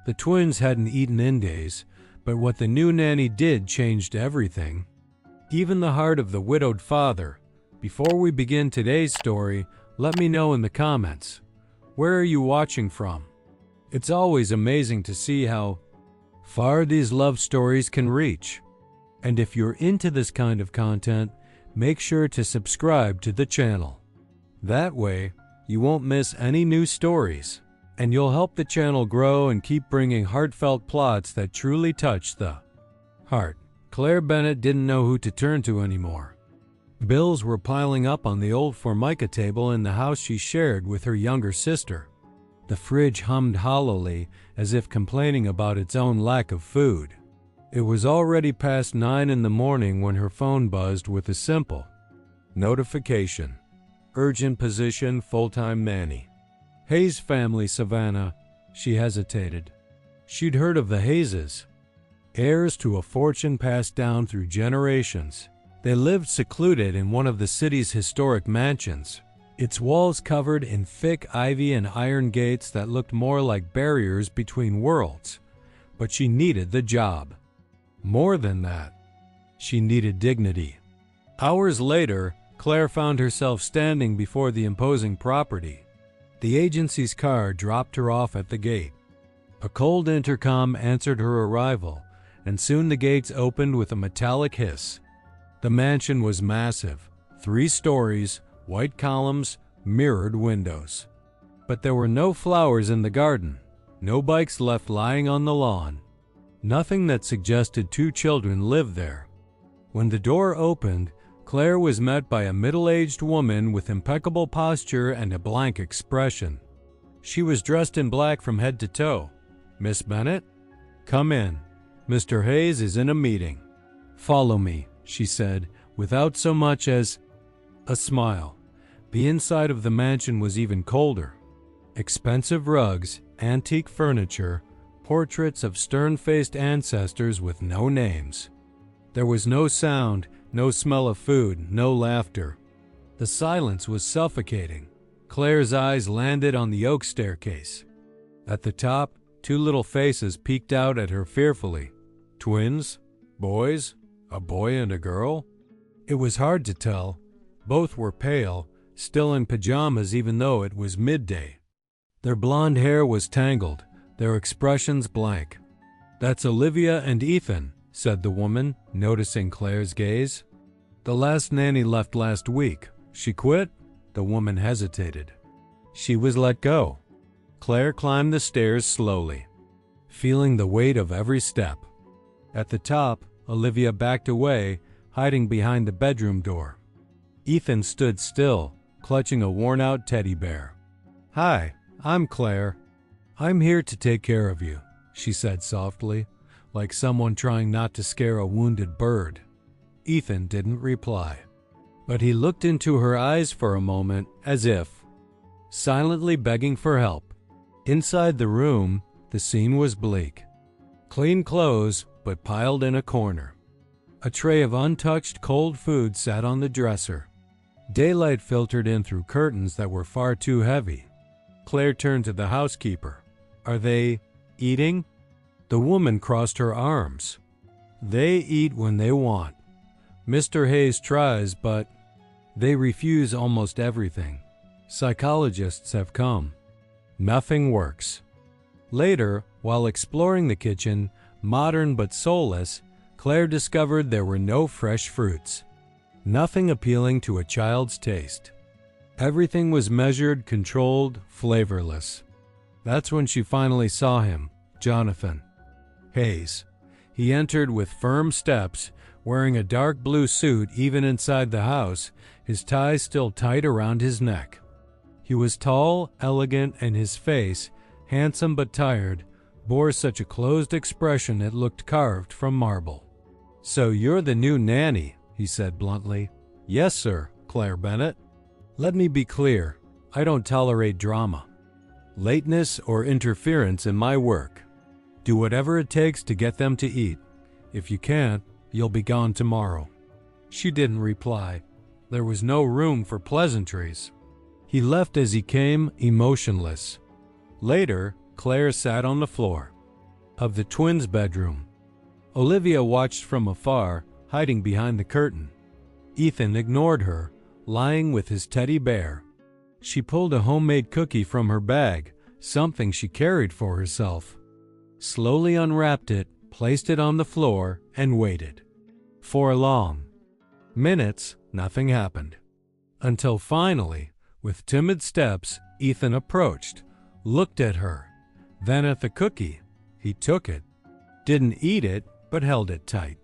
The twins hadn't eaten in days, but what the new nanny did changed everything. Even the heart of the widowed father. Before we begin today's story, let me know in the comments. Where are you watching from? It's always amazing to see how far these love stories can reach. And if you're into this kind of content, make sure to subscribe to the channel. That way, you won't miss any new stories, and you'll help the channel grow and keep bringing heartfelt plots that truly touch the heart. Claire Bennett didn't know who to turn to anymore. Bills were piling up on the old Formica table in the house she shared with her younger sister. The fridge hummed hollowly, as if complaining about its own lack of food. It was already past 9 in the morning when her phone buzzed with a simple notification. Urgent position, full-time nanny. Hayes family, Savannah. She hesitated. She'd heard of the Hayeses, heirs to a fortune passed down through generations. They lived secluded in one of the city's historic mansions, its walls covered in thick ivy and iron gates that looked more like barriers between worlds. But she needed the job. More than that, she needed dignity. Hours later, Claire found herself standing before the imposing property. The agency's car dropped her off at the gate. A cold intercom answered her arrival, and soon the gates opened with a metallic hiss. The mansion was massive, 3 stories, white columns, mirrored windows. But there were no flowers in the garden, no bikes left lying on the lawn. Nothing that suggested 2 children lived there. When the door opened, Claire was met by a middle-aged woman with impeccable posture and a blank expression. She was dressed in black from head to toe. "Miss Bennett? Come in. Mr. Hayes is in a meeting." "Follow me," she said, without so much as a smile. The inside of the mansion was even colder. Expensive rugs, antique furniture, portraits of stern-faced ancestors with no names. There was no sound, no smell of food, no laughter. The silence was suffocating. Claire's eyes landed on the oak staircase. At the top, 2 little faces peeked out at her fearfully. Twins? Boys? A boy and a girl? It was hard to tell. Both were pale, still in pajamas even though it was midday. Their blonde hair was tangled, their expressions blank. "That's Olivia and Ethan," said the woman, noticing Claire's gaze. "The last nanny left last week. She quit?" The woman hesitated. "She was let go." Claire climbed the stairs slowly, feeling the weight of every step. At the top, Olivia backed away, hiding behind the bedroom door. Ethan stood still, clutching a worn-out teddy bear. "Hi, I'm Claire. I'm here to take care of you," she said softly, like someone trying not to scare a wounded bird. Ethan didn't reply, but he looked into her eyes for a moment as if silently begging for help. Inside the room, the scene was bleak. Clean clothes, but piled in a corner. A tray of untouched cold food sat on the dresser. Daylight filtered in through curtains that were far too heavy. Claire turned to the housekeeper. "Are they eating?" The woman crossed her arms. "They eat when they want. Mr. Hayes tries, but they refuse almost everything. Psychologists have come. Nothing works." Later, while exploring the kitchen, modern but soulless, Claire discovered there were no fresh fruits. Nothing appealing to a child's taste. Everything was measured, controlled, flavorless. That's when she finally saw him, Jonathan Hayes. He entered with firm steps, wearing a dark blue suit even inside the house, his tie still tight around his neck. He was tall, elegant, and his face, handsome but tired, bore such a closed expression it looked carved from marble. "So you're the new nanny," he said bluntly. "Yes, sir, Claire Bennett. Let me be clear, I don't tolerate drama, lateness, or interference in my work. Do whatever it takes to get them to eat. If you can't, you'll be gone tomorrow." She didn't reply. There was no room for pleasantries. He left as he came, emotionless. Later, Claire sat on the floor. of the twins' bedroom. Olivia watched from afar, hiding behind the curtain. Ethan ignored her, lying with his teddy bear. She pulled a homemade cookie from her bag, something she carried for herself. Slowly unwrapped it, placed it on the floor, and waited. For long minutes, nothing happened. Until finally, with timid steps, Ethan approached, looked at her, then at the cookie. He took it. Didn't eat it, but held it tight.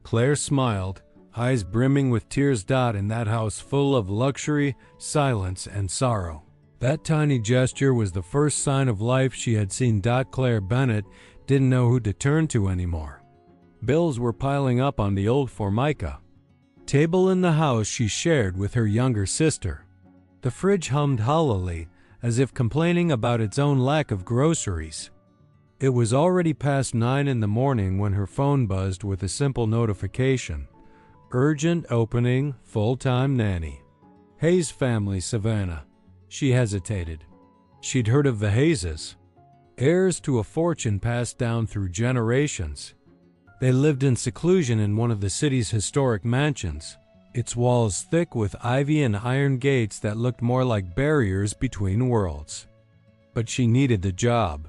Claire smiled, eyes brimming with tears. In that house full of luxury, silence, and sorrow. That tiny gesture was the first sign of life she had seen. Claire Bennett didn't know who to turn to anymore. Bills were piling up on the old Formica table in the house she shared with her younger sister. The fridge hummed hollowly, as if complaining about its own lack of groceries. It was already past 9 in the morning when her phone buzzed with a simple notification. Urgent opening, full-time nanny. Hayes family, Savannah. She hesitated. She'd heard of the Hayeses, heirs to a fortune passed down through generations. They lived in seclusion in one of the city's historic mansions, its walls thick with ivy and iron gates that looked more like barriers between worlds. But she needed the job.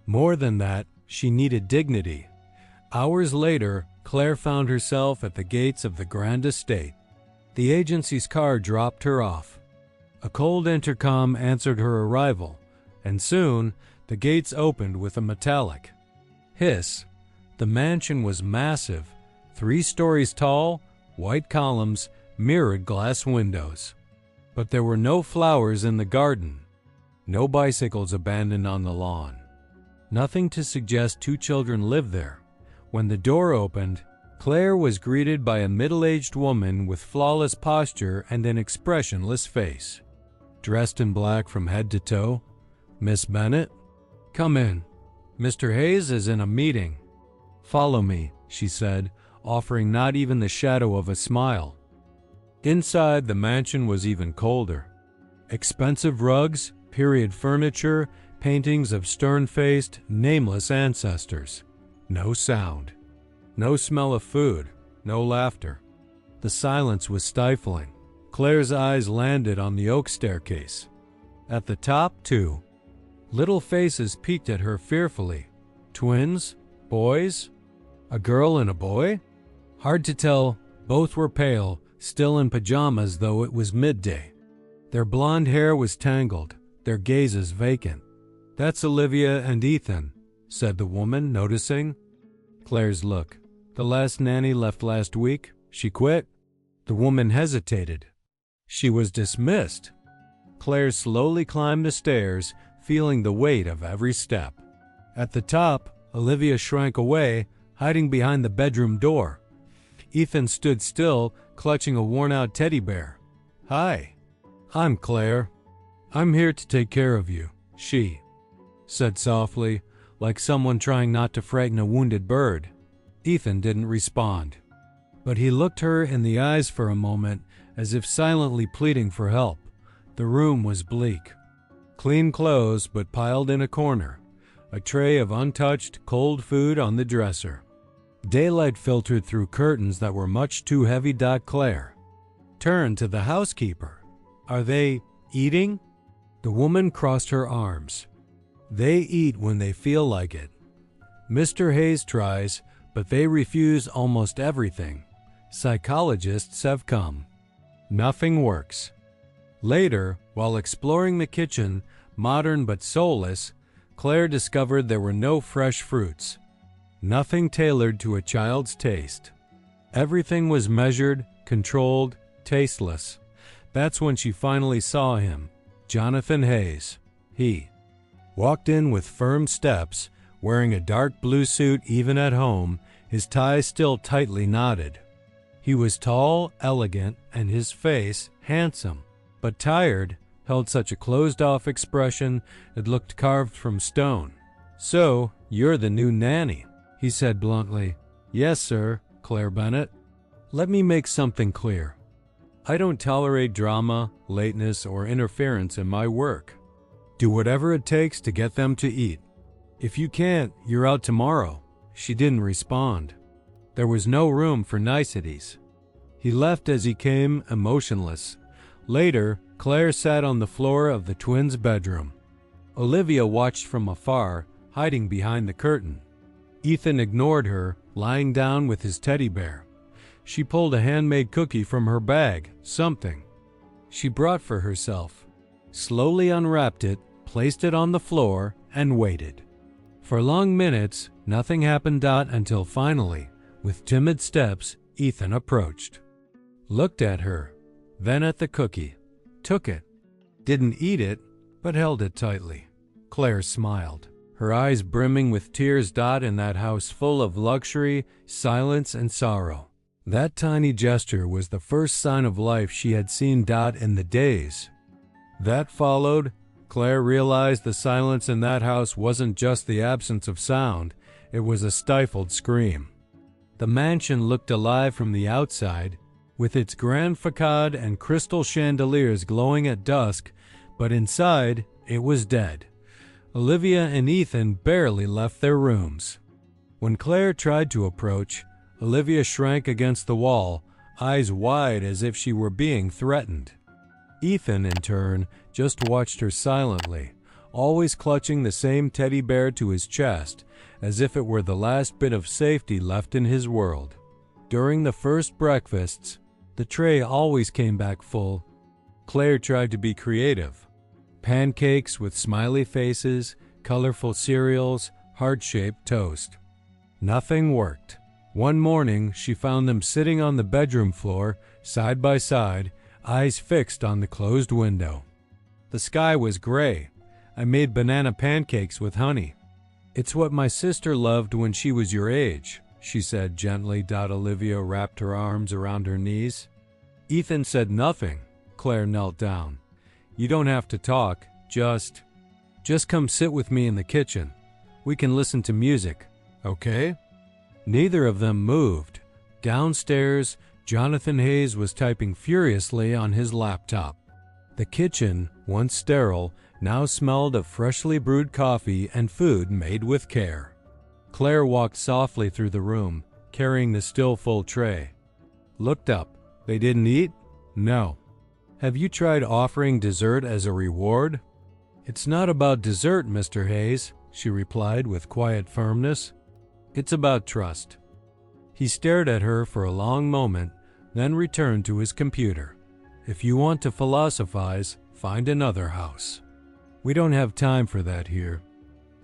More than that, she needed dignity. Hours later, Claire found herself at the gates of the grand estate. The agency's car dropped her off. A cold intercom answered her arrival, and soon the gates opened with a metallic hiss. The mansion was massive, 3 stories tall, white columns, mirrored glass windows. But there were no flowers in the garden, no bicycles abandoned on the lawn. Nothing to suggest 2 children lived there. When the door opened, Claire was greeted by a middle-aged woman with flawless posture and an expressionless face. Dressed in black from head to toe. "Miss Bennett?" "Come in. Mr. Hayes is in a meeting." "Follow me," she said, offering not even the shadow of a smile. Inside, the mansion was even colder. Expensive rugs, period furniture, paintings of stern-faced, nameless ancestors. No sound. No smell of food. No laughter. The silence was stifling. Claire's eyes landed on the oak staircase. At the top, 2 little faces peeked at her fearfully. Twins? Boys? A girl and a boy? Hard to tell. Both were pale, still in pajamas, though it was midday. Their blonde hair was tangled, their gazes vacant. "That's Olivia and Ethan," said the woman, noticing Claire's look. "The last nanny left last week. She quit." The woman hesitated. She was dismissed. Claire slowly climbed the stairs, feeling the weight of every step. At the top, Olivia shrank away, hiding behind the bedroom door. Ethan stood still, clutching a worn-out teddy bear. "Hi, I'm Claire. I'm here to take care of you," she said softly, like someone trying not to frighten a wounded bird. Ethan didn't respond, but he looked her in the eyes for a moment, as if silently pleading for help. The room was bleak. Clean clothes, but piled in a corner. A tray of untouched, cold food on the dresser. Daylight filtered through curtains that were much too heavy. Claire turned to the housekeeper. "Are they eating?" The woman crossed her arms. "They eat when they feel like it. Mr. Hayes tries, but they refuse almost everything. Psychologists have come. Nothing works." Later, while exploring the kitchen, modern but soulless, Claire discovered there were no fresh fruits. Nothing tailored to a child's taste. Everything was measured, controlled, tasteless. That's when she finally saw him, Jonathan Hayes. He walked in with firm steps, wearing a dark blue suit even at home, his tie still tightly knotted. He was tall, elegant, and his face handsome, but tired, held such a closed-off expression it looked carved from stone. "So, you're the new nanny," he said bluntly. "Yes, sir, Claire Bennett. Let me make something clear. I don't tolerate drama, lateness, or interference in my work. Do whatever it takes to get them to eat. If you can't, you're out tomorrow." She didn't respond. There was no room for niceties. He left as he came, emotionless. Later, Claire sat on the floor of the twins' bedroom. Olivia watched from afar, hiding behind the curtain. Ethan ignored her, lying down with his teddy bear. She pulled a handmade cookie from her bag, something she brought for herself, slowly unwrapped it, placed it on the floor, and waited. For long minutes, nothing happened until finally, with timid steps, Ethan approached. Looked at her, then at the cookie, took it. Didn't eat it, but held it tightly. Claire smiled, her eyes brimming with tears. In that house full of luxury, silence, and sorrow. That tiny gesture was the first sign of life she had seen in the days that followed. Claire realized the silence in that house wasn't just the absence of sound, it was a stifled scream. The mansion looked alive from the outside, with its grand facade and crystal chandeliers glowing at dusk, but inside it was dead. Olivia and Ethan barely left their rooms. When Claire tried to approach, Olivia shrank against the wall, eyes wide as if she were being threatened. Ethan, in turn, just watched her silently, always clutching the same teddy bear to his chest, as if it were the last bit of safety left in his world. During the first breakfasts, the tray always came back full. Claire tried to be creative. Pancakes with smiley faces, colorful cereals, heart-shaped toast. Nothing worked. One morning, she found them sitting on the bedroom floor, side by side, eyes fixed on the closed window. The sky was gray. I made banana pancakes with honey. It's what my sister loved when she was your age, she said gently. Olivia wrapped her arms around her knees. Ethan said nothing. Claire knelt down. You don't have to talk, just come sit with me in the kitchen. We can listen to music, okay? Neither of them moved. Downstairs, Jonathan Hayes was typing furiously on his laptop. The kitchen, once sterile, now smelled of freshly brewed coffee and food made with care. Claire walked softly through the room, carrying the still full tray. Looked up. They didn't eat? No. Have you tried offering dessert as a reward? It's not about dessert, Mr. Hayes, she replied with quiet firmness. It's about trust. He stared at her for a long moment, then returned to his computer. If you want to philosophize, find another house. We don't have time for that here.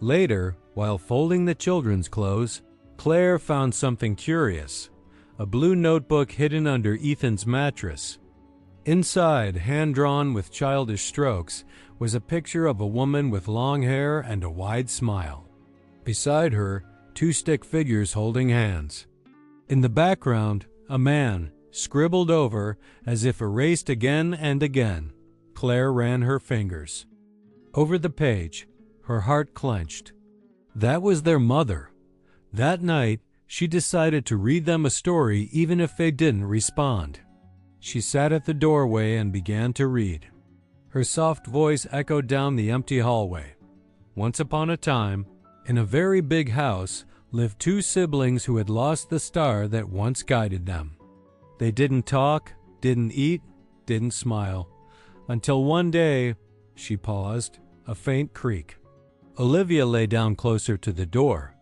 Later, while folding the children's clothes, Claire found something curious. A blue notebook hidden under Ethan's mattress. Inside, hand-drawn with childish strokes, was a picture of a woman with long hair and a wide smile. Beside her, two stick figures holding hands. In the background, a man, scribbled over as if erased again and again. Claire ran her fingers over the page, her heart clenched. That was their mother. That night, she decided to read them a story even if they didn't respond. She sat at the doorway and began to read. Her soft voice echoed down the empty hallway. Once upon a time, in a very big house, lived two siblings who had lost the star that once guided them. They didn't talk, didn't eat, didn't smile. Until one day, she paused, a faint creak. Olivia lay down closer to the door.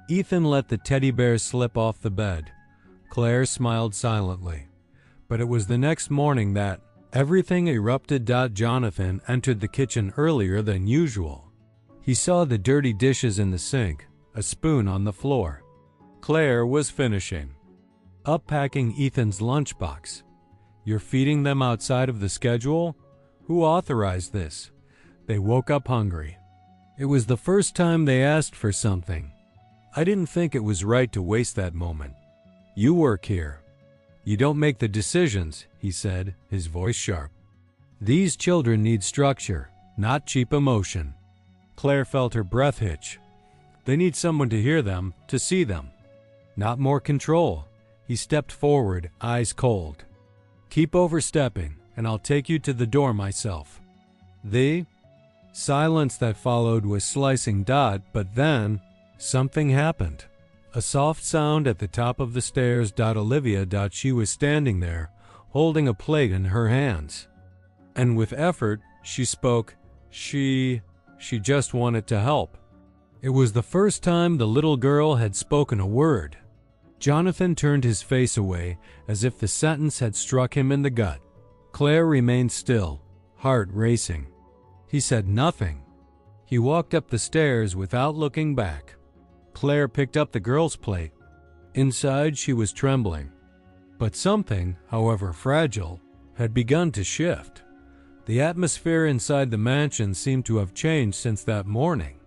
Ethan let the teddy bear slip off the bed. Claire smiled silently. But it was the next morning that everything erupted. Jonathan entered the kitchen earlier than usual. He saw the dirty dishes in the sink, a spoon on the floor. Claire was finishing unpacking Ethan's lunchbox. You're feeding them outside of the schedule? Who authorized this? They woke up hungry. It was the first time they asked for something. I didn't think it was right to waste that moment. You work here. You don't make the decisions, he said, his voice sharp. These children need structure, not cheap emotion. Claire felt her breath hitch. They need someone to hear them, to see them. Not more control. He stepped forward, eyes cold. Keep overstepping, and I'll take you to the door myself. Silence that followed was slicing. But then, something happened. A soft sound at the top of the stairs. Olivia. She was standing there, holding a plate in her hands. And with effort, she spoke. She just wanted to help. It was the first time the little girl had spoken a word. Jonathan turned his face away, as if the sentence had struck him in the gut. Claire remained still, heart racing. He said nothing. He walked up the stairs without looking back. Claire picked up the girl's plate. Inside, she was trembling. But something, however fragile, had begun to shift. The atmosphere inside the mansion seemed to have changed since that morning.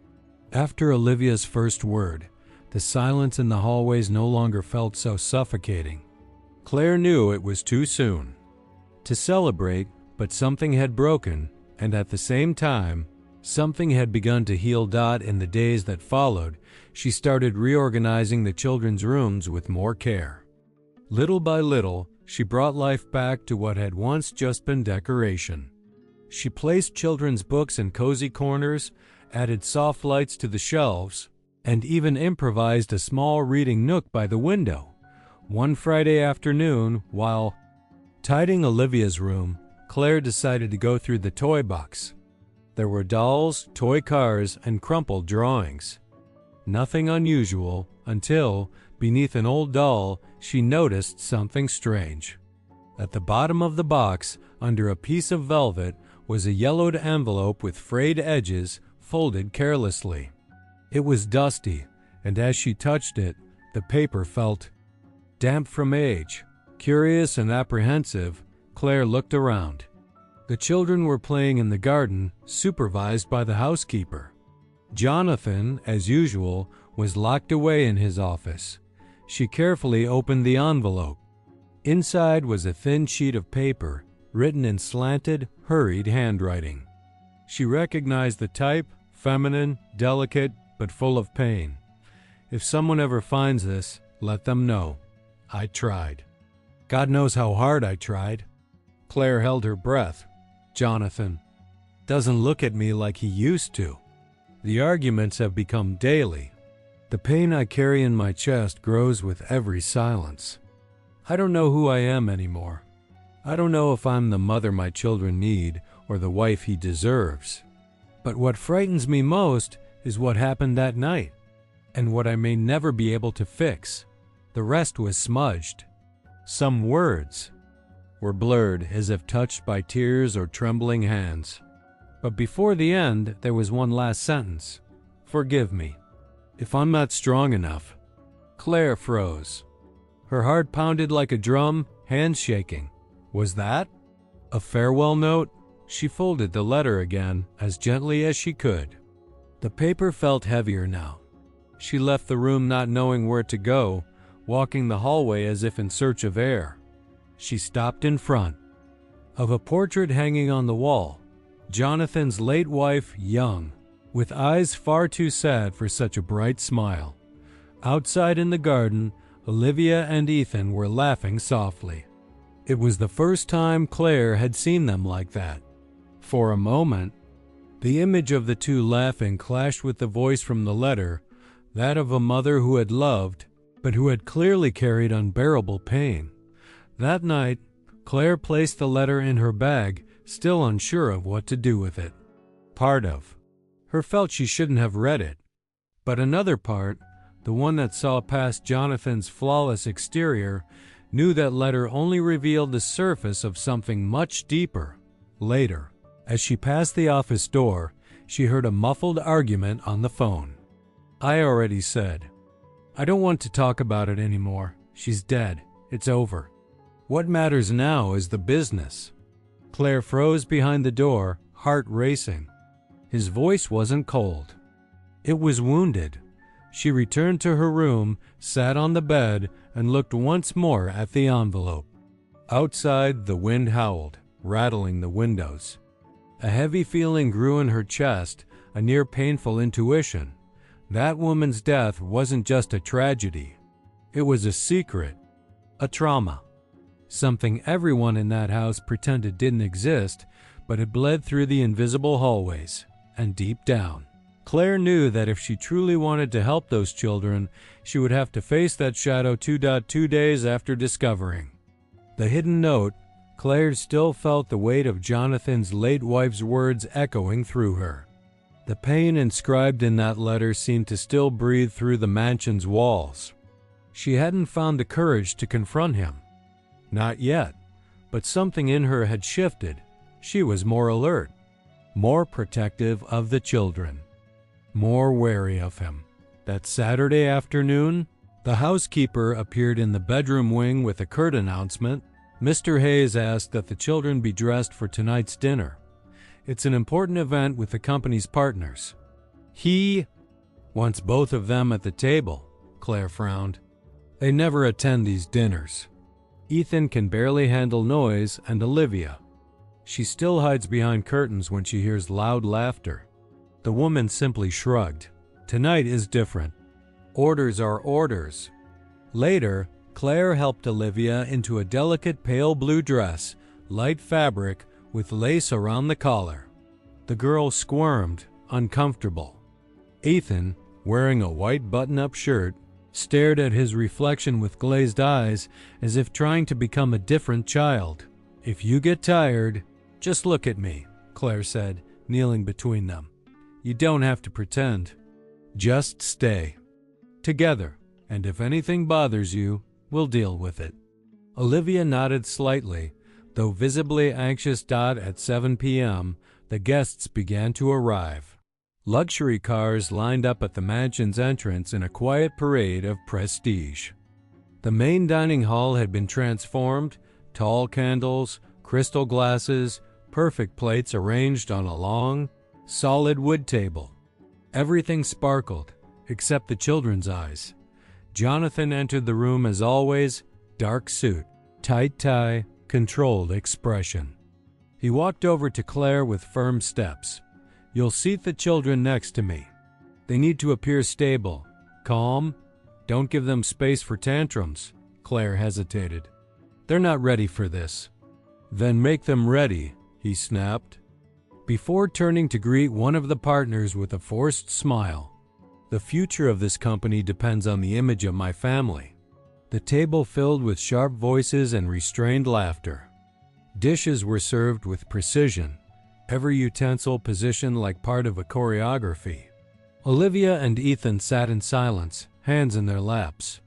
After Olivia's first word, the silence in the hallways no longer felt so suffocating. Claire knew it was too soon to celebrate, but something had broken, and at the same time, something had begun to heal. In the days that followed, she started reorganizing the children's rooms with more care. Little by little, she brought life back to what had once just been decoration. She placed children's books in cozy corners, added soft lights to the shelves, and even improvised a small reading nook by the window. One Friday afternoon, while tidying Olivia's room, Claire decided to go through the toy box. There were dolls, toy cars, and crumpled drawings. Nothing unusual until, beneath an old doll, she noticed something strange. At the bottom of the box, under a piece of velvet, was a yellowed envelope with frayed edges, folded carelessly. It was dusty, and as she touched it, the paper felt damp from age. Curious and apprehensive, Claire looked around. The children were playing in the garden, supervised by the housekeeper. Jonathan, as usual, was locked away in his office. She carefully opened the envelope. Inside was a thin sheet of paper, written in slanted, hurried handwriting. She recognized the type, feminine, delicate, but full of pain. If someone ever finds this, let them know. I tried. God knows how hard I tried. Claire held her breath. Jonathan doesn't look at me like he used to. The arguments have become daily. The pain I carry in my chest grows with every silence. I don't know who I am anymore. I don't know if I'm the mother my children need or the wife he deserves. But what frightens me most is what happened that night, and what I may never be able to fix. The rest was smudged. Some words were blurred as if touched by tears or trembling hands. But before the end, there was one last sentence. Forgive me, if I'm not strong enough. Claire froze. Her heart pounded like a drum, hands shaking. Was that a farewell note? She folded the letter again, as gently as she could. The paper felt heavier now. She left the room not knowing where to go, walking the hallway as if in search of air. She stopped in front of a portrait hanging on the wall. Jonathan's late wife, young, with eyes far too sad for such a bright smile. Outside in the garden, Olivia and Ethan were laughing softly. It was the first time Claire had seen them like that. For a moment, the image of the two laughing clashed with the voice from the letter, that of a mother who had loved, but who had clearly carried unbearable pain. That night, Claire placed the letter in her bag, still unsure of what to do with it. Part of her felt she shouldn't have read it, but another part, the one that saw past Jonathan's flawless exterior, knew that letter only revealed the surface of something much deeper. Later, as she passed the office door, she heard a muffled argument on the phone. I already said. I don't want to talk about it anymore. She's dead. It's over. What matters now is the business. Claire froze behind the door, heart racing. His voice wasn't cold. It was wounded. She returned to her room, sat on the bed, and looked once more at the envelope. Outside, the wind howled, rattling the windows. A heavy feeling grew in her chest, a near painful intuition. That woman's death wasn't just a tragedy. It was a secret, a trauma. Something everyone in that house pretended didn't exist, but it bled through the invisible hallways, and deep down, Claire knew that if she truly wanted to help those children, she would have to face that shadow 2 days after discovering the hidden note. Claire still felt the weight of Jonathan's late wife's words echoing through her. The pain inscribed in that letter seemed to still breathe through the mansion's walls. She hadn't found the courage to confront him. Not yet, but something in her had shifted. She was more alert, more protective of the children, more wary of him. That Saturday afternoon, the housekeeper appeared in the bedroom wing with a curt announcement. Mr. Hayes asked that the children be dressed for tonight's dinner. It's an important event with the company's partners. He wants both of them at the table, Claire frowned. They never attend these dinners. Ethan can barely handle noise, and Olivia. She still hides behind curtains when she hears loud laughter. The woman simply shrugged. Tonight is different. Orders are orders. Later, Claire helped Olivia into a delicate pale blue dress, light fabric with lace around the collar. The girl squirmed, uncomfortable. Ethan, wearing a white button-up shirt, stared at his reflection with glazed eyes as if trying to become a different child. "If you get tired, just look at me," Claire said, kneeling between them. "You don't have to pretend. Just stay. Together, and if anything bothers you, we'll deal with it." Olivia nodded slightly, though visibly anxious. At 7 p.m., the guests began to arrive. Luxury cars lined up at the mansion's entrance in a quiet parade of prestige. The main dining hall had been transformed, tall candles, crystal glasses, perfect plates arranged on a long, solid wood table. Everything sparkled, except the children's eyes. Jonathan entered the room as always, dark suit, tight tie, controlled expression. He walked over to Claire with firm steps. "You'll seat the children next to me. They need to appear stable, calm. Don't give them space for tantrums." Claire hesitated. "They're not ready for this." "Then make them ready," he snapped, before turning to greet one of the partners with a forced smile. "The future of this company depends on the image of my family." The table filled with sharp voices and restrained laughter. Dishes were served with precision, every utensil positioned like part of a choreography. Olivia and Ethan sat in silence, hands in their laps.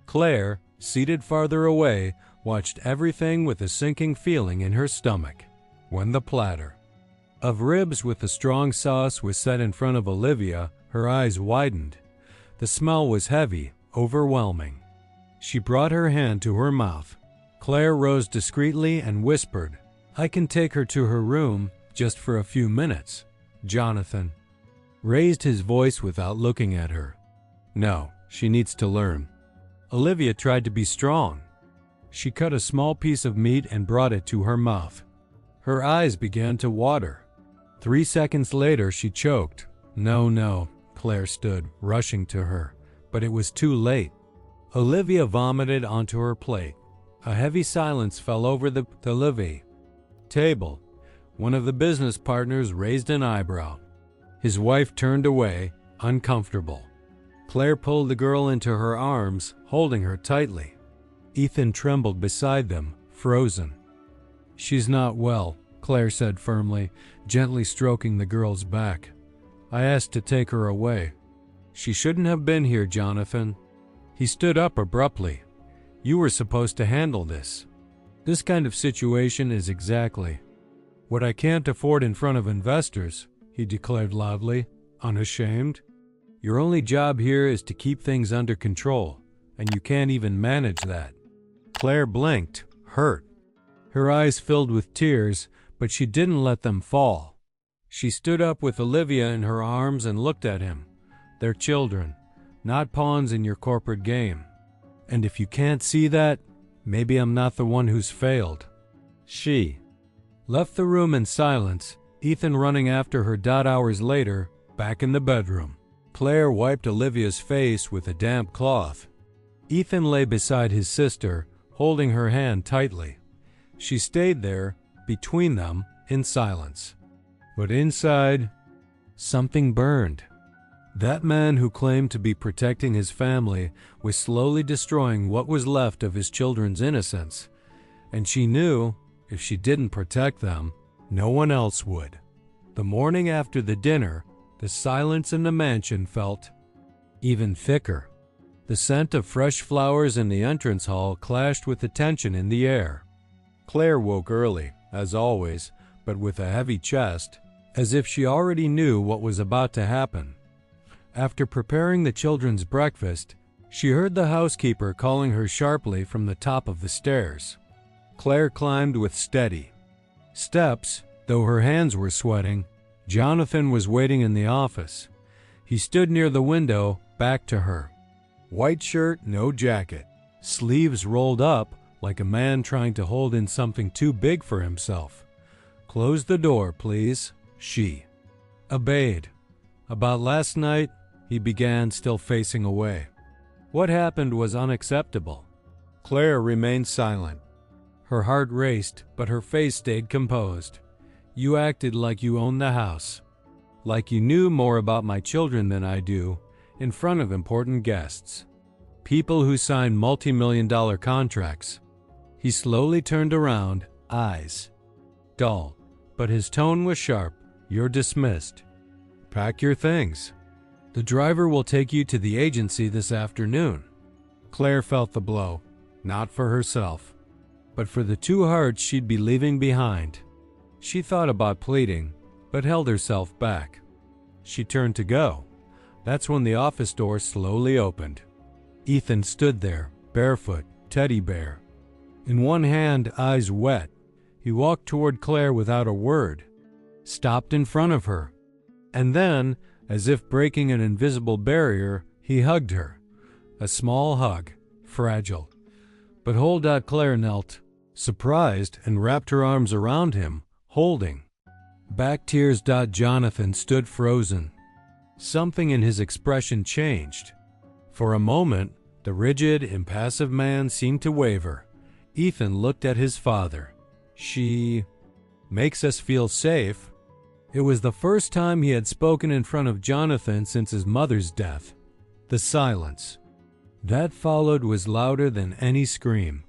Claire, seated farther away, watched everything with a sinking feeling in her stomach. When the platter of ribs with a strong sauce was set in front of Olivia, her eyes widened. The smell was heavy, overwhelming. She brought her hand to her mouth. Claire rose discreetly and whispered, "I can take her to her room, just for a few minutes." Jonathan raised his voice without looking at her. "No, she needs to learn." Olivia tried to be strong. She cut a small piece of meat and brought it to her mouth. Her eyes began to water. 3 seconds later, she choked. No, Claire stood, rushing to her, but it was too late. Olivia vomited onto her plate. A heavy silence fell over the living table. One of the business partners raised an eyebrow. His wife turned away, uncomfortable. Claire pulled the girl into her arms, holding her tightly. Ethan trembled beside them, frozen. "She's not well," Claire said firmly, gently stroking the girl's back. "I asked to take her away." "She shouldn't have been here, Jonathan." He stood up abruptly. "You were supposed to handle this. This kind of situation is exactly what I can't afford in front of investors," he declared loudly, unashamed. "Your only job here is to keep things under control, and you can't even manage that." Claire blinked, hurt. Her eyes filled with tears, but she didn't let them fall. She stood up with Olivia in her arms and looked at him. "They're children, not pawns in your corporate game. And if you can't see that, maybe I'm not the one who's failed." She left the room in silence, Ethan running after her. Hours later, back in the bedroom, Claire wiped Olivia's face with a damp cloth. Ethan lay beside his sister, holding her hand tightly. She stayed there, between them, in silence. But inside, Something burned. That man who claimed to be protecting his family was slowly destroying what was left of his children's innocence, and she knew if she didn't protect them, no one else would. The morning after the dinner, the silence in the mansion felt even thicker. The scent of fresh flowers in the entrance hall clashed with the tension in the air. Claire woke early, as always, but with a heavy chest, as if she already knew what was about to happen. After preparing the children's breakfast, she heard the housekeeper calling her sharply from the top of the stairs. Claire climbed with steady steps, though her hands were sweating. Jonathan was waiting in the office. He stood near the window, back to her. White shirt, no jacket, sleeves rolled up like a man trying to hold in something too big for himself. "Close the door, please," she obeyed. "About last night," he began, still facing away. "What happened was unacceptable." Claire remained silent. Her heart raced, but her face stayed composed. "You acted like you owned the house, like you knew more about my children than I do, in front of important guests, people who sign multi-million-dollar contracts." He slowly turned around, eyes dull, but his tone was sharp. "You're dismissed. Pack your things. The driver will take you to the agency this afternoon." Claire felt the blow, not for herself, but for the two hearts she'd be leaving behind. She thought about pleading, but held herself back. She turned to go. That's when the office door slowly opened. Ethan stood there, barefoot, teddy bear. In one hand, eyes wet. He walked toward Claire without a word, stopped in front of her, and then, as if breaking an invisible barrier, he hugged her. A small hug, fragile. But Claire knelt, surprised, and wrapped her arms around him, holding. Back tears. Jonathan stood frozen. Something in his expression changed. For a moment, the rigid, impassive man seemed to waver. Ethan looked at his father. "She makes us feel safe." It was the first time he had spoken in front of Jonathan since his mother's death. The silence that followed was louder than any scream.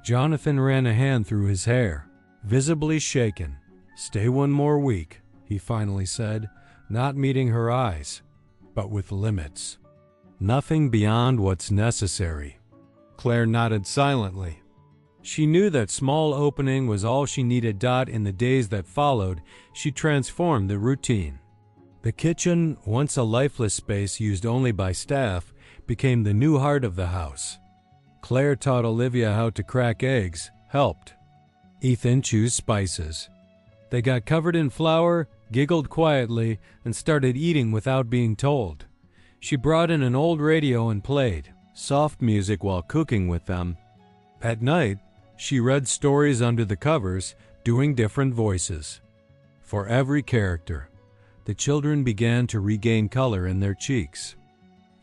Jonathan ran a hand through his hair, visibly shaken. "Stay one more week," he finally said, not meeting her eyes, but with limits. "Nothing beyond what's necessary." Claire nodded silently. She knew that small opening was all she needed. In the days that followed, she transformed the routine. The kitchen, once a lifeless space used only by staff, became the new heart of the house. Claire taught Olivia how to crack eggs, helped Ethan choose spices. They got covered in flour, giggled quietly, and started eating without being told. She brought in an old radio and played soft music while cooking with them. At night, she read stories under the covers, doing different voices. For every character, the children began to regain color in their cheeks.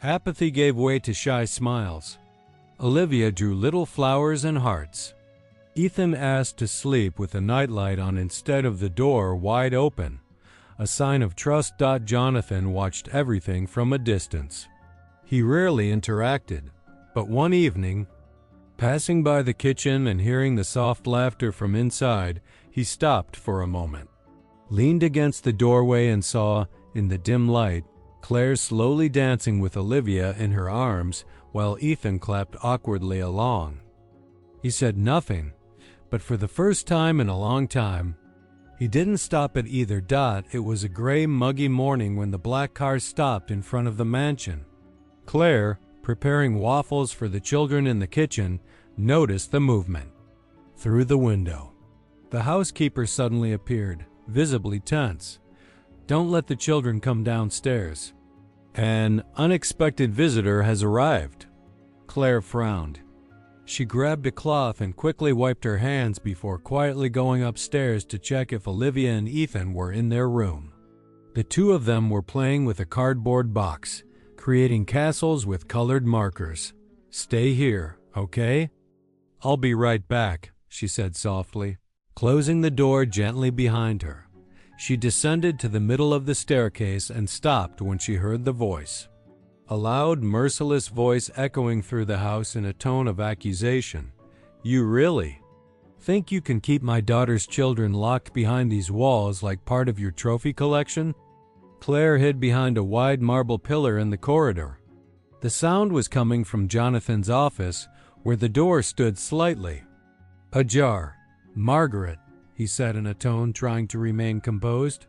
Apathy gave way to shy smiles. Olivia drew little flowers and hearts. Ethan asked to sleep with the nightlight on instead of the door wide open, a sign of trust. Jonathan watched everything from a distance. He rarely interacted, but one evening, passing by the kitchen and hearing the soft laughter from inside, he stopped for a moment, leaned against the doorway and saw, in the dim light, Claire slowly dancing with Olivia in her arms while Ethan clapped awkwardly along. He said nothing, but for the first time in a long time, he didn't stop at either. It was a gray, muggy morning when the black car stopped in front of the mansion. Claire, preparing waffles for the children in the kitchen, noticed the movement. Through the window, the housekeeper suddenly appeared, visibly tense. "Don't let the children come downstairs. An unexpected visitor has arrived." Claire frowned. She grabbed a cloth and quickly wiped her hands before quietly going upstairs to check if Olivia and Ethan were in their room. The two of them were playing with a cardboard box, creating castles with colored markers. "Stay here, okay?" "I'll be right back," she said softly, closing the door gently behind her. She descended to the middle of the staircase and stopped when she heard the voice. A loud, merciless voice echoing through the house in a tone of accusation. "You really think you can keep my daughter's children locked behind these walls like part of your trophy collection?" Claire hid behind a wide marble pillar in the corridor. The sound was coming from Jonathan's office, where the door stood slightly ajar. "Margaret," he said in a tone trying to remain composed.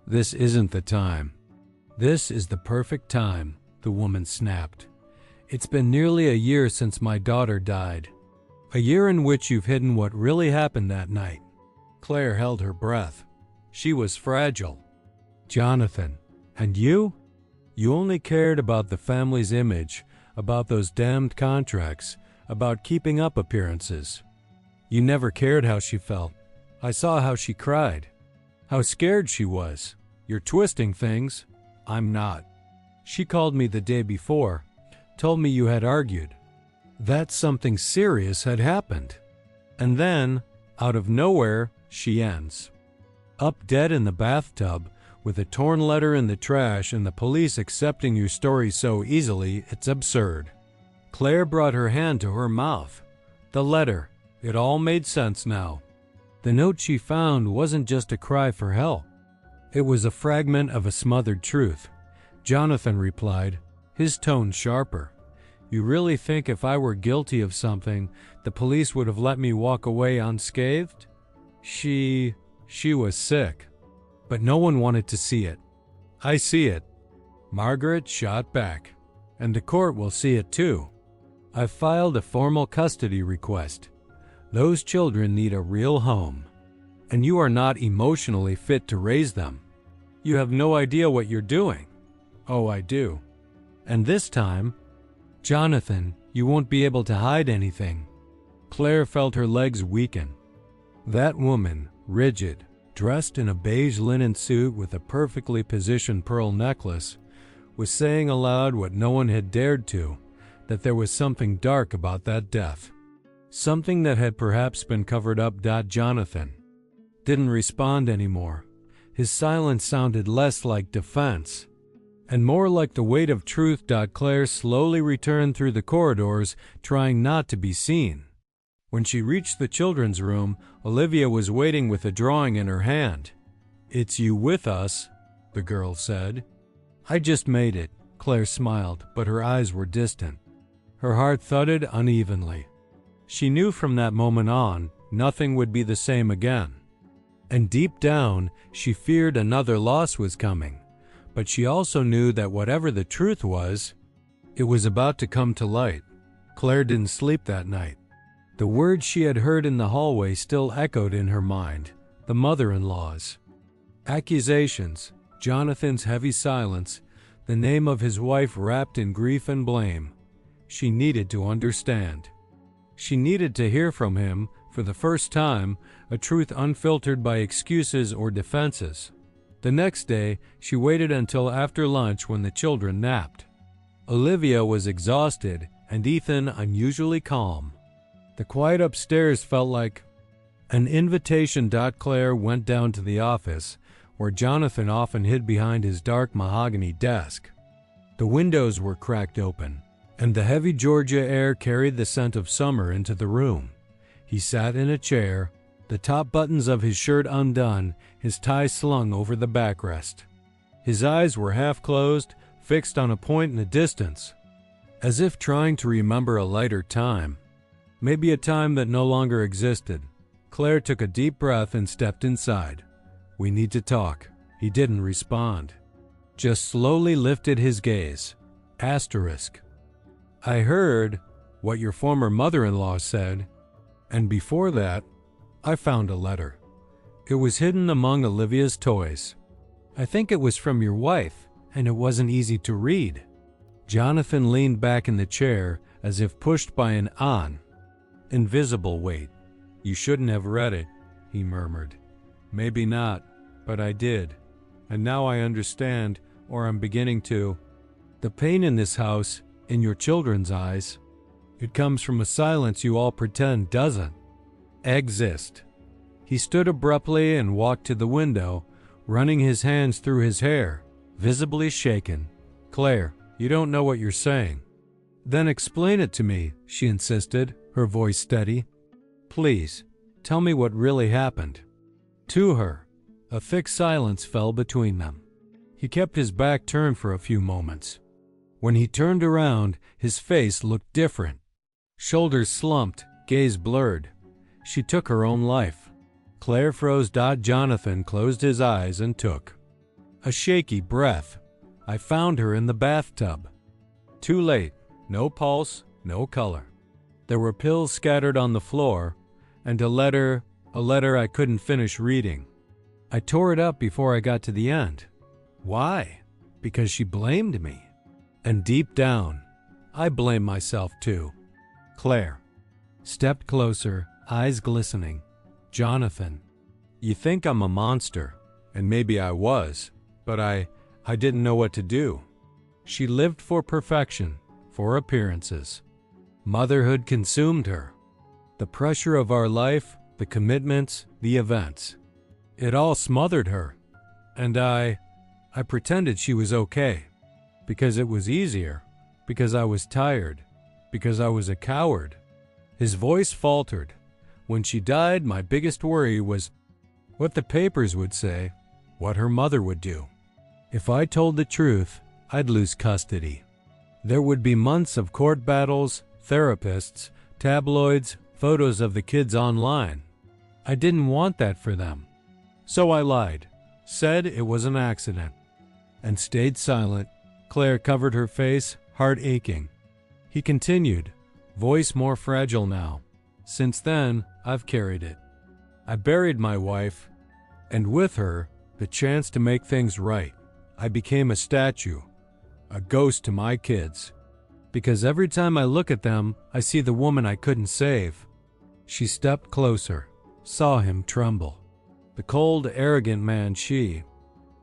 "This isn't the time." "This is the perfect time," the woman snapped. "It's been nearly a year since my daughter died. A year in which you've hidden what really happened that night." Claire held her breath. She was fragile. "Jonathan, and you? You only cared about the family's image, about those damned contracts, about keeping up appearances. You never cared how she felt. I saw how she cried, how scared she was. You're twisting things. I'm not. She called me the day before, told me you had argued, that something serious had happened. And then, out of nowhere, she ends. Up dead in the bathtub, with a torn letter in the trash and the police accepting your story so easily, it's absurd." Claire brought her hand to her mouth. The letter. It all made sense now. The note she found wasn't just a cry for help. It was a fragment of a smothered truth. Jonathan replied, his tone sharper. "You really think if I were guilty of something, the police would have let me walk away unscathed? She was sick. But no one wanted to see it. I see it." Margaret shot back. "And the court will see it too. I've filed a formal custody request. Those children need a real home. And you are not emotionally fit to raise them. You have no idea what you're doing." "Oh, I do. And this time, Jonathan, you won't be able to hide anything." Claire felt her legs weaken. That woman, rigid, dressed in a beige linen suit with a perfectly positioned pearl necklace, was saying aloud what no one had dared to, that there was something dark about that death. Something that had perhaps been covered up. Jonathan didn't respond anymore. His silence sounded less like defense and more like the weight of truth. Claire slowly returned through the corridors, trying not to be seen. When she reached the children's room, Olivia was waiting with a drawing in her hand. "It's you with us," the girl said. "I just made it," Claire smiled, but her eyes were distant. Her heart thudded unevenly. She knew from that moment on, nothing would be the same again. And deep down, she feared another loss was coming. But she also knew that whatever the truth was, it was about to come to light. Claire didn't sleep that night. The words she had heard in the hallway still echoed in her mind, the mother-in-law's accusations, Jonathan's heavy silence, the name of his wife wrapped in grief and blame. She needed to understand. She needed to hear from him, for the first time, a truth unfiltered by excuses or defenses. The next day, she waited until after lunch when the children napped. Olivia was exhausted and Ethan unusually calm. The quiet upstairs felt like an invitation. Claire went down to the office, where Jonathan often hid behind his dark mahogany desk. The windows were cracked open, and the heavy Georgia air carried the scent of summer into the room. He sat in a chair, the top buttons of his shirt undone, his tie slung over the backrest. His eyes were half closed, fixed on a point in the distance, as if trying to remember a lighter time. Maybe a time that no longer existed. Claire took a deep breath and stepped inside. "We need to talk." He didn't respond, just slowly lifted his gaze. Asterisk. "I heard what your former mother-in-law said, and before that, I found a letter. It was hidden among Olivia's toys. I think it was from your wife, and it wasn't easy to read." Jonathan leaned back in the chair as if pushed by an invisible weight. "You shouldn't have read it," he murmured. "Maybe not, but I did. And now I understand, or I'm beginning to. The pain in this house, in your children's eyes, it comes from a silence you all pretend doesn't exist." He stood abruptly and walked to the window, running his hands through his hair, visibly shaken. "Claire, you don't know what you're saying." "Then explain it to me," she insisted, her voice steady. "Please, tell me what really happened." To her, a thick silence fell between them. He kept his back turned for a few moments. When he turned around, his face looked different. Shoulders slumped, gaze blurred. She took her own life. Claire froze. Jonathan closed his eyes and took a shaky breath. "I found her in the bathtub. Too late. No pulse, no color. There were pills scattered on the floor, and a letter I couldn't finish reading. I tore it up before I got to the end. Why? Because she blamed me. And deep down, I blame myself too." Claire stepped closer, eyes glistening. "Jonathan, you think I'm a monster, and maybe I was, but I didn't know what to do." She lived for perfection, for appearances. Motherhood consumed her. The pressure of our life, the commitments, the events. It all smothered her. And I pretended she was okay. Because it was easier. Because I was tired. Because I was a coward. His voice faltered. "When she died, my biggest worry was what the papers would say, what her mother would do. If I told the truth, I'd lose custody. There would be months of court battles, therapists, tabloids, photos of the kids online. I didn't want that for them. So I lied, said it was an accident, and stayed silent." Claire covered her face, heart aching. He continued, voice more fragile now. "Since then, I've carried it. I buried my wife, and with her, the chance to make things right. I became a statue, a ghost to my kids. Because every time I look at them, I see the woman I couldn't save." She stepped closer, saw him tremble. The cold, arrogant man she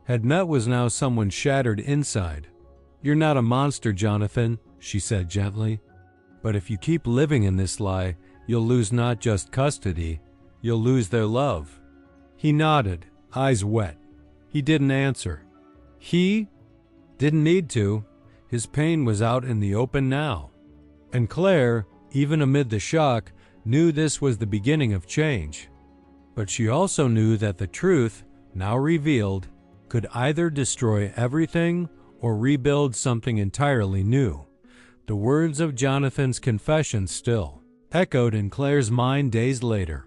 had met was now someone shattered inside. "You're not a monster, Jonathan," she said gently. "But if you keep living in this lie, you'll lose not just custody, you'll lose their love." He nodded, eyes wet. He didn't answer. He didn't need to. His pain was out in the open now. And Claire, even amid the shock, knew this was the beginning of change. But she also knew that the truth, now revealed, could either destroy everything or rebuild something entirely new. The words of Jonathan's confession still echoed in Claire's mind days later.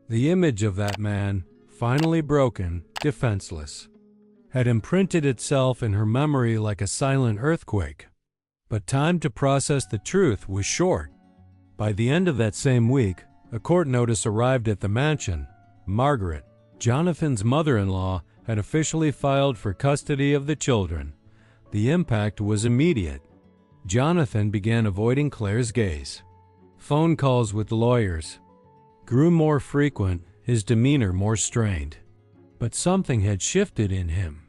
The image of that man, finally broken, defenseless, had imprinted itself in her memory like a silent earthquake. But time to process the truth was short. By the end of that same week, a court notice arrived at the mansion. Margaret, Jonathan's mother-in-law, had officially filed for custody of the children. The impact was immediate. Jonathan began avoiding Claire's gaze. Phone calls with lawyers grew more frequent, his demeanor more strained. But something had shifted in him.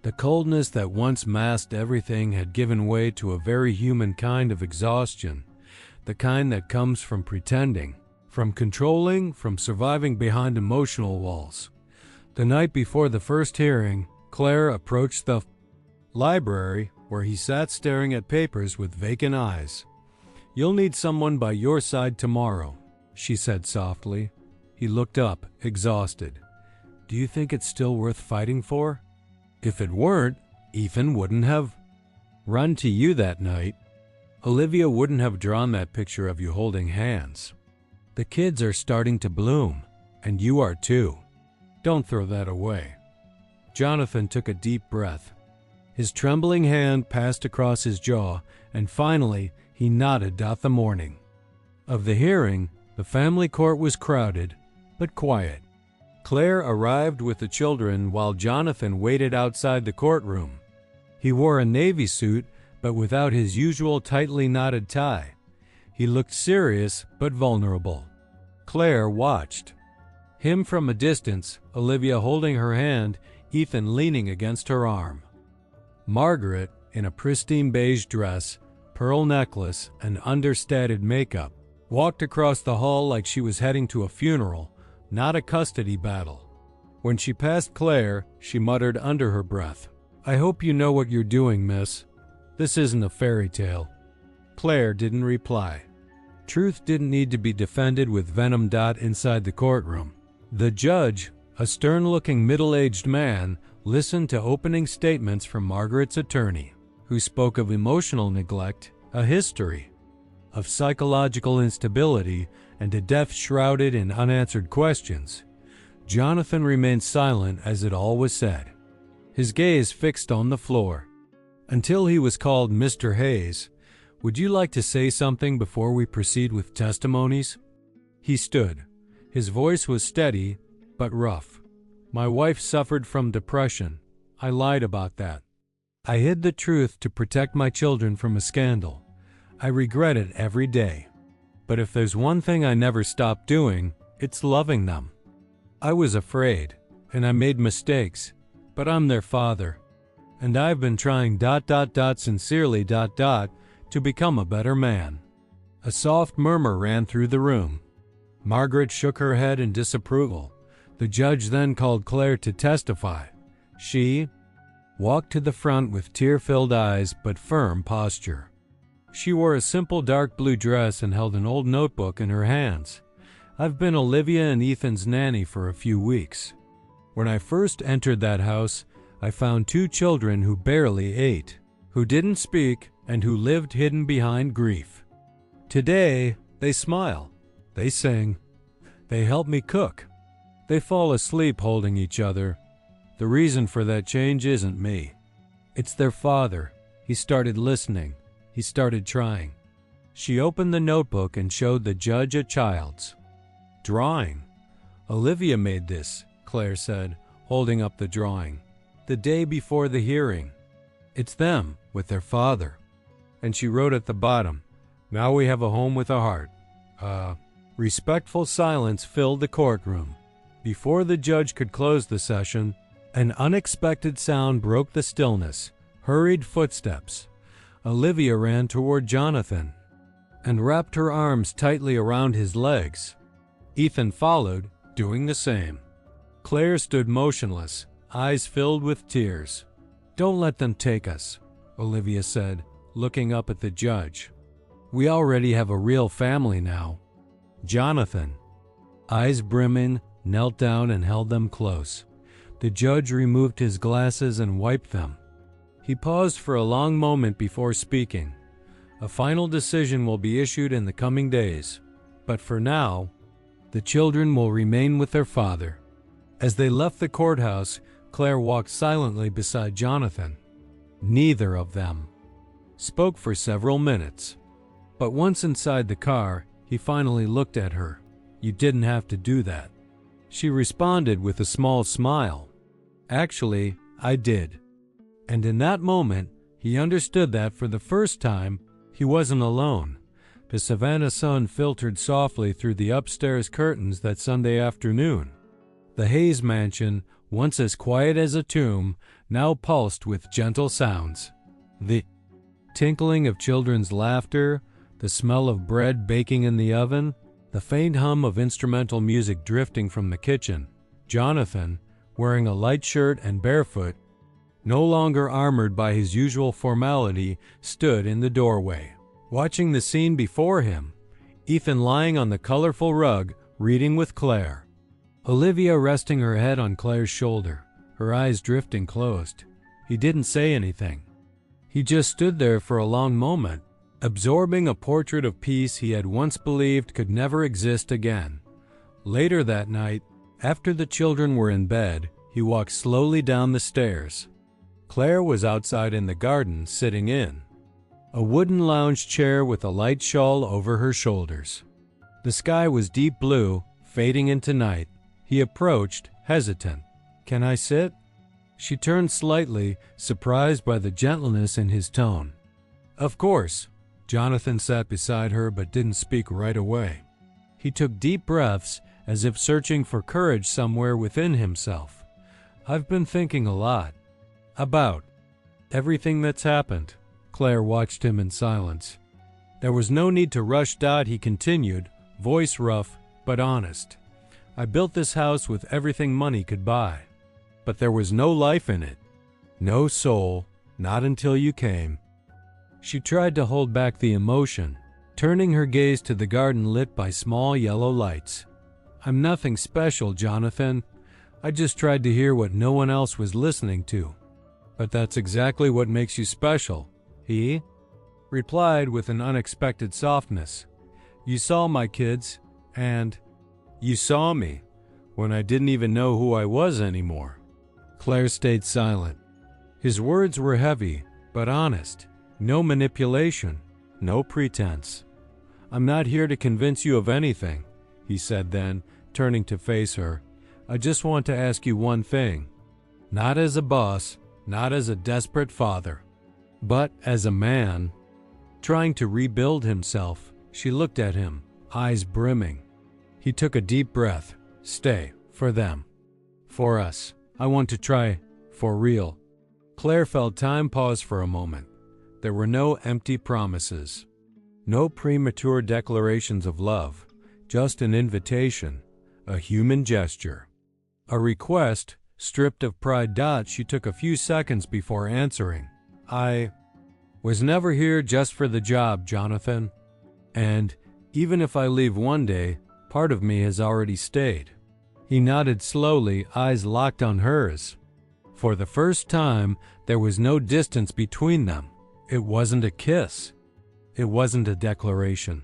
The coldness that once masked everything had given way to a very human kind of exhaustion, the kind that comes from pretending, from controlling, from surviving behind emotional walls. The night before the first hearing, Claire approached the library where he sat staring at papers with vacant eyes. "You'll need someone by your side tomorrow," she said softly. He looked up, exhausted. "Do you think it's still worth fighting for?" "If it weren't, Ethan wouldn't have run to you that night. Olivia wouldn't have drawn that picture of you holding hands. The kids are starting to bloom, and you are too. Don't throw that away." Jonathan took a deep breath. His trembling hand passed across his jaw, and finally he nodded. The morning of the hearing, the family court was crowded, but quiet. Claire arrived with the children while Jonathan waited outside the courtroom. He wore a navy suit, but without his usual tightly knotted tie. He looked serious but vulnerable. Claire watched him from a distance, Olivia holding her hand, Ethan leaning against her arm. Margaret, in a pristine beige dress, pearl necklace, and understated makeup, walked across the hall like she was heading to a funeral, not a custody battle. When she passed Claire, she muttered under her breath, "I hope you know what you're doing, miss. This isn't a fairy tale." Claire didn't reply. Truth didn't need to be defended with venom. Inside the courtroom, the judge, a stern-looking middle-aged man, listened to opening statements from Margaret's attorney, who spoke of emotional neglect, a history of psychological instability, and a death shrouded in unanswered questions. Jonathan remained silent as it all was said, his gaze fixed on the floor, until he was called Mr. Hayes. "Would you like to say something before we proceed with testimonies?" He stood. His voice was steady, but rough. "My wife suffered from depression. I lied about that. I hid the truth to protect my children from a scandal. I regret it every day. But if there's one thing I never stopped doing, it's loving them. I was afraid, and I made mistakes, but I'm their father. And I've been trying ... sincerely ... to become a better man." A soft murmur ran through the room. Margaret shook her head in disapproval. The judge then called Claire to testify. She walked to the front with tear-filled eyes but firm posture. She wore a simple dark blue dress and held an old notebook in her hands. "I've been Olivia and Ethan's nanny for a few weeks. When I first entered that house, I found 2 children who barely ate, who didn't speak, and who lived hidden behind grief. Today, they smile, they sing, they help me cook. They fall asleep holding each other. The reason for that change isn't me. It's their father. He started listening. He started trying." She opened the notebook and showed the judge a child's drawing. "Olivia made this," Claire said, holding up the drawing, "the day before the hearing. It's them with their father." And she wrote at the bottom, "Now we have a home with a heart." Respectful silence filled the courtroom. Before the judge could close the session, an unexpected sound broke the stillness. Hurried footsteps. Olivia ran toward Jonathan and wrapped her arms tightly around his legs. Ethan followed, doing the same. Claire stood motionless, eyes filled with tears. "Don't let them take us," Olivia said, looking up at the judge. "We already have a real family now." Jonathan, eyes brimming, knelt down and held them close. The judge removed his glasses and wiped them. He paused for a long moment before speaking. "A final decision will be issued in the coming days, but for now, the children will remain with their father." As they left the courthouse, Claire walked silently beside Jonathan. Neither of them spoke for several minutes. But once inside the car, he finally looked at her. "You didn't have to do that." She responded with a small smile. "Actually, I did." And in that moment, he understood that for the first time, he wasn't alone. The Savannah sun filtered softly through the upstairs curtains that Sunday afternoon. The Hayes mansion, once as quiet as a tomb, now pulsed with gentle sounds. The tinkling of children's laughter, the smell of bread baking in the oven, the faint hum of instrumental music drifting from the kitchen. Jonathan, wearing a light shirt and barefoot, no longer armored by his usual formality, stood in the doorway, watching the scene before him. Ethan lying on the colorful rug, reading with Claire. Olivia resting her head on Claire's shoulder, her eyes drifting closed. He didn't say anything. He just stood there for a long moment, absorbing a portrait of peace he had once believed could never exist again. Later that night, after the children were in bed, he walked slowly down the stairs. Claire was outside in the garden, sitting in a wooden lounge chair with a light shawl over her shoulders. The sky was deep blue, fading into night. He approached, hesitant. "Can I sit?" She turned slightly, surprised by the gentleness in his tone. "Of course." Jonathan sat beside her but didn't speak right away. He took deep breaths, as if searching for courage somewhere within himself. "I've been thinking a lot. About everything that's happened." Claire watched him in silence. There was no need to rush. He continued, voice rough but honest. I built this house with everything money could buy, but there was no life in it. No soul, not until you came." She tried to hold back the emotion, turning her gaze to the garden lit by small yellow lights. "I'm nothing special, Jonathan. I just tried to hear what no one else was listening to." "But that's exactly what makes you special," he replied with an unexpected softness. "You saw my kids, and you saw me when I didn't even know who I was anymore." Claire stayed silent. His words were heavy, but honest. No manipulation, no pretense. "I'm not here to convince you of anything," he said then, turning to face her. "I just want to ask you one thing. Not as a boss, not as a desperate father, but as a man." Trying to rebuild himself, she looked at him, eyes brimming. He took a deep breath. "Stay, for them. For us. I want to try, for real." Claire felt time pause for a moment. There were no empty promises, no premature declarations of love, just an invitation, a human gesture. A request, stripped of pride. She took a few seconds before answering. "I was never here just for the job, Jonathan. And even if I leave one day, part of me has already stayed." He nodded slowly, eyes locked on hers. For the first time, there was no distance between them. It wasn't a kiss. It wasn't a declaration.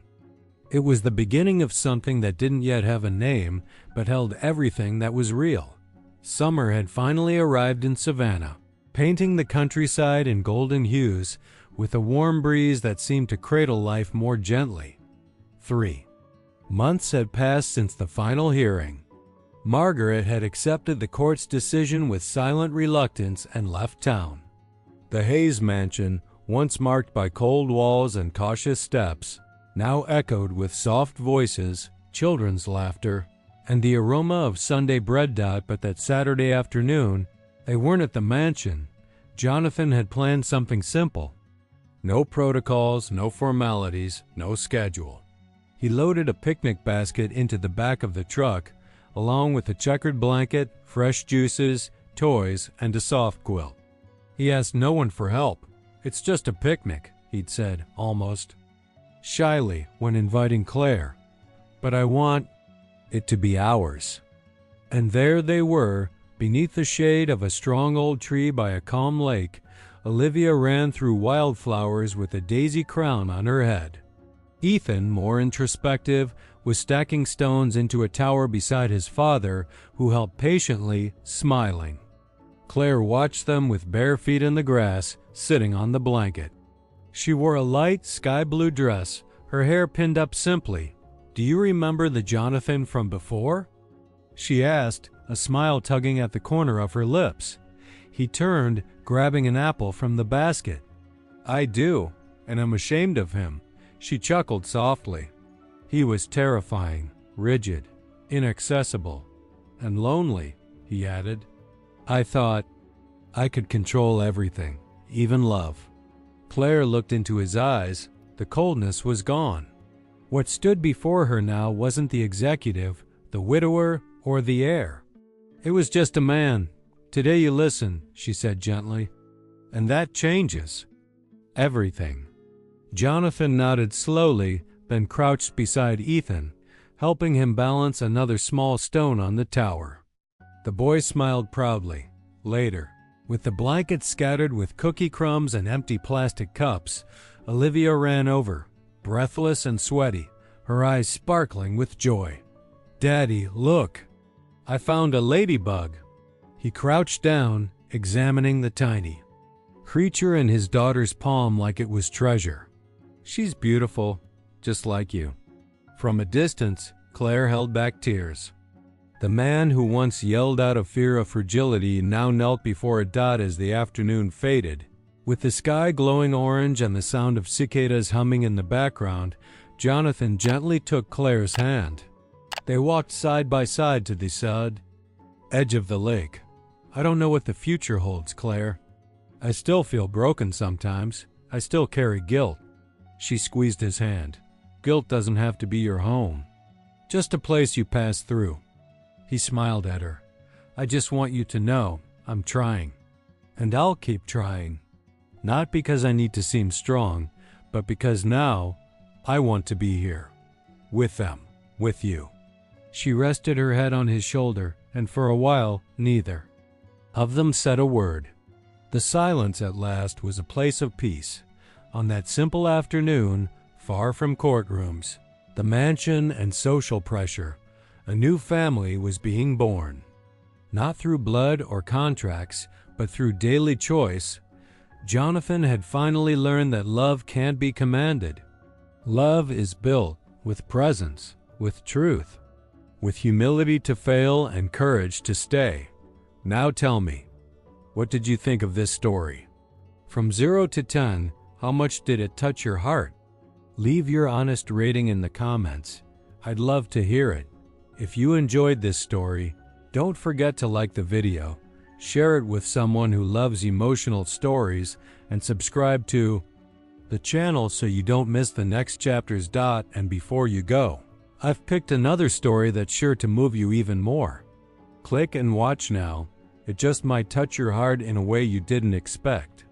It was the beginning of something that didn't yet have a name, but held everything that was real. Summer had finally arrived in Savannah, painting the countryside in golden hues, with a warm breeze that seemed to cradle life more gently. 3 months had passed since the final hearing. Margaret had accepted the court's decision with silent reluctance and left town. The Hayes mansion, once marked by cold walls and cautious steps, now echoed with soft voices, children's laughter, and the aroma of Sunday bread. But that Saturday afternoon, they weren't at the mansion. Jonathan had planned something simple. No protocols, no formalities, no schedule. He loaded a picnic basket into the back of the truck, along with a checkered blanket, fresh juices, toys, and a soft quilt. He asked no one for help. "It's just a picnic," he'd said, almost shyly when inviting Claire. "But I want it to be ours." And there they were, beneath the shade of a strong old tree by a calm lake. Olivia ran through wildflowers with a daisy crown on her head. Ethan, more introspective, was stacking stones into a tower beside his father, who helped patiently, smiling. Claire watched them with bare feet in the grass, sitting on the blanket. She wore a light sky blue dress, her hair pinned up simply. "Do you remember the Jonathan from before?" she asked, a smile tugging at the corner of her lips. He turned, grabbing an apple from the basket. "I do, and I'm ashamed of him." She chuckled softly. "He was terrifying, rigid, inaccessible, and lonely," he added. "I thought I could control everything, even love." Claire looked into his eyes. The coldness was gone. What stood before her now wasn't the executive, the widower, or the heir. It was just a man. "Today you listen," she said gently. "And that changes everything." Jonathan nodded slowly, then crouched beside Ethan, helping him balance another small stone on the tower. The boy smiled proudly. Later, with the blanket scattered with cookie crumbs and empty plastic cups, Olivia ran over, breathless and sweaty, her eyes sparkling with joy. "Daddy, look! I found a ladybug." He crouched down, examining the tiny creature in his daughter's palm like it was treasure. "She's beautiful, just like you." From a distance, Claire held back tears. The man who once yelled out of fear of fragility now knelt before it. As the afternoon faded, with the sky glowing orange and the sound of cicadas humming in the background, Jonathan gently took Claire's hand. They walked side by side to the edge of the lake. "I don't know what the future holds, Claire. I still feel broken sometimes. I still carry guilt." She squeezed his hand. "Guilt doesn't have to be your home. Just a place you pass through. He smiled at her. I just want you to know I'm trying. And I'll keep trying. Not because I need to seem strong, but because now I want to be here. With them. With you. She rested her head on his shoulder, and for a while, neither of them said a word. The silence at last was a place of peace. On that simple afternoon, far from courtrooms, the mansion and social pressure, a new family was being born. Not through blood or contracts, but through daily choice. Jonathan had finally learned that love can't be commanded. Love is built with presence, with truth, with humility to fail and courage to stay. Now tell me, what did you think of this story? From 0 to 10, how much did it touch your heart? Leave your honest rating in the comments. I'd love to hear it. If you enjoyed this story, don't forget to like the video, share it with someone who loves emotional stories, and subscribe to the channel so you don't miss the next chapter's. And before you go, I've picked another story that's sure to move you even more. Click and watch now. It just might touch your heart in a way you didn't expect.